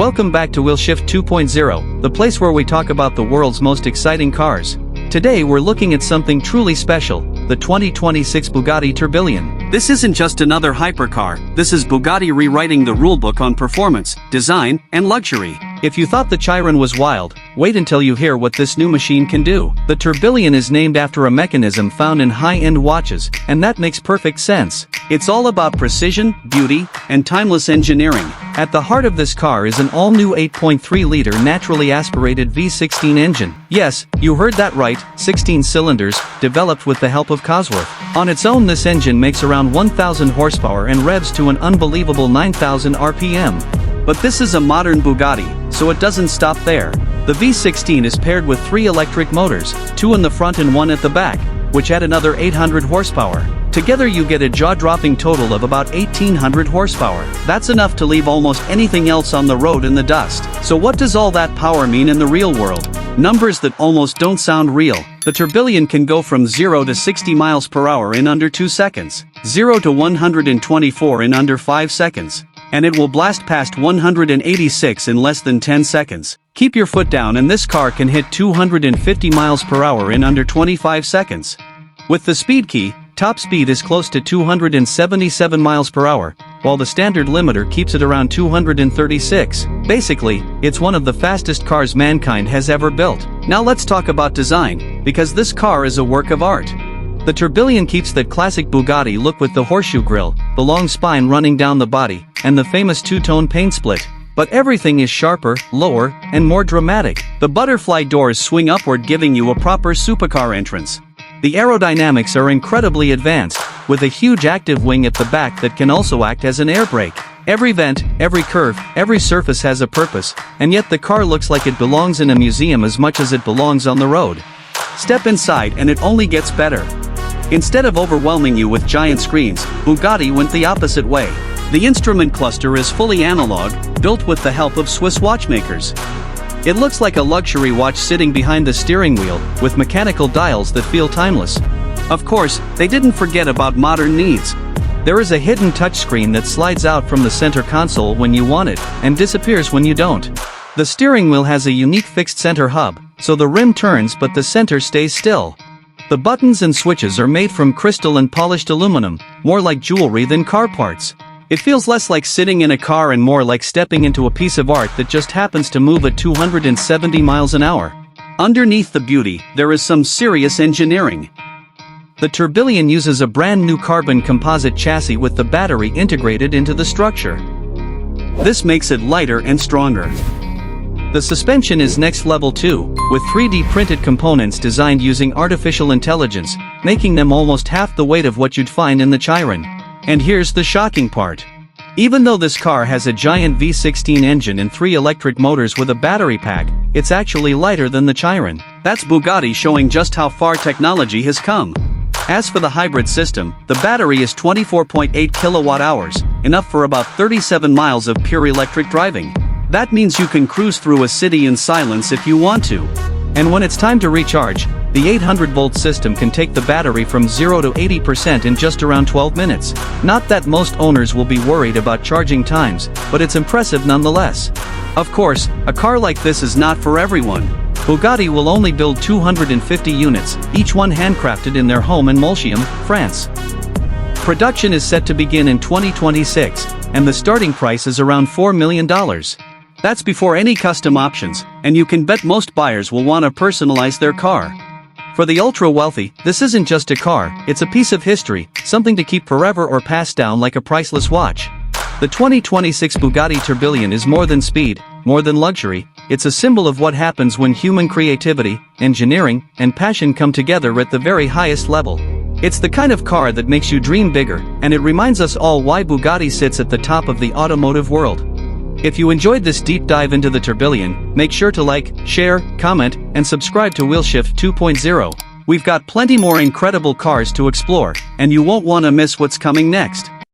Welcome back to Wheelshift 2.0, the place where we talk about the world's most exciting cars. Today we're looking at something truly special, the 2026 Bugatti Tourbillon. This isn't just another hypercar, this is Bugatti rewriting the rulebook on performance, design, and luxury. If you thought the Chiron was wild, wait until you hear what this new machine can do. The Tourbillon is named after a mechanism found in high-end watches, and that makes perfect sense. It's all about precision, beauty, and timeless engineering. At the heart of this car is an all-new 8.3-liter naturally aspirated V16 engine. Yes, you heard that right, 16 cylinders, developed with the help of Cosworth. On its own, this engine makes around 1,000 horsepower and revs to an unbelievable 9,000 RPM. But this is a modern Bugatti, so it doesn't stop there. The V16 is paired with 3 electric motors, 2 in the front and 1 at the back, which add another 800 horsepower. Together you get a jaw-dropping total of about 1,800 horsepower. That's enough to leave almost anything else on the road in the dust. So what does all that power mean in the real world? Numbers that almost don't sound real. The Tourbillon can go from 0 to 60 miles per hour in under 2 seconds, 0 to 124 in under 5 seconds. And it will blast past 186 in less than 10 seconds. Keep your foot down and this car can hit 250 miles per hour in under 25 seconds. With the speed key, top speed is close to 277 miles per hour, while the standard limiter keeps it around 236. Basically, it's one of the fastest cars mankind has ever built. Now let's talk about design, because this car is a work of art. The Tourbillon keeps that classic Bugatti look with the horseshoe grille, the long spine running down the body, and the famous two-tone paint split. But everything is sharper, lower, and more dramatic. The butterfly doors swing upward, giving you a proper supercar entrance. The aerodynamics are incredibly advanced, with a huge active wing at the back that can also act as an air brake. Every vent, every curve, every surface has a purpose, and yet the car looks like it belongs in a museum as much as it belongs on the road. Step inside and it only gets better. Instead of overwhelming you with giant screens, Bugatti went the opposite way. The instrument cluster is fully analog, built with the help of Swiss watchmakers. It looks like a luxury watch sitting behind the steering wheel, with mechanical dials that feel timeless. Of course, they didn't forget about modern needs. There is a hidden touchscreen that slides out from the center console when you want it, and disappears when you don't. The steering wheel has a unique fixed center hub, so the rim turns but the center stays still. The buttons and switches are made from crystal and polished aluminum, more like jewelry than car parts. It feels less like sitting in a car and more like stepping into a piece of art that just happens to move at 270 miles an hour. Underneath the beauty, there is some serious engineering. The Tourbillon uses a brand new carbon composite chassis with the battery integrated into the structure. This makes it lighter and stronger. The suspension is next level too, with 3D printed components designed using artificial intelligence, making them almost half the weight of what you'd find in the Chiron. And here's the shocking part. Even though this car has a giant V16 engine and 3 electric motors with a battery pack, it's actually lighter than the Chiron. That's Bugatti showing just how far technology has come. As for the hybrid system, the battery is 24.8 kilowatt-hours, enough for about 37 miles of pure electric driving. That means you can cruise through a city in silence if you want to. And when it's time to recharge, the 800-volt system can take the battery from 0 to 80% in just around 12 minutes. Not that most owners will be worried about charging times, but it's impressive nonetheless. Of course, a car like this is not for everyone. Bugatti will only build 250 units, each one handcrafted in their home in Molsheim, France. Production is set to begin in 2026, and the starting price is around $4 million. That's before any custom options, and you can bet most buyers will want to personalize their car. For the ultra-wealthy, this isn't just a car, it's a piece of history, something to keep forever or pass down like a priceless watch. The 2026 Bugatti Tourbillon is more than speed, more than luxury, it's a symbol of what happens when human creativity, engineering, and passion come together at the very highest level. It's the kind of car that makes you dream bigger, and it reminds us all why Bugatti sits at the top of the automotive world. If you enjoyed this deep dive into the Tourbillon, make sure to like, share, comment, and subscribe to Wheelshift 2.0. We've got plenty more incredible cars to explore, and you won't want to miss what's coming next.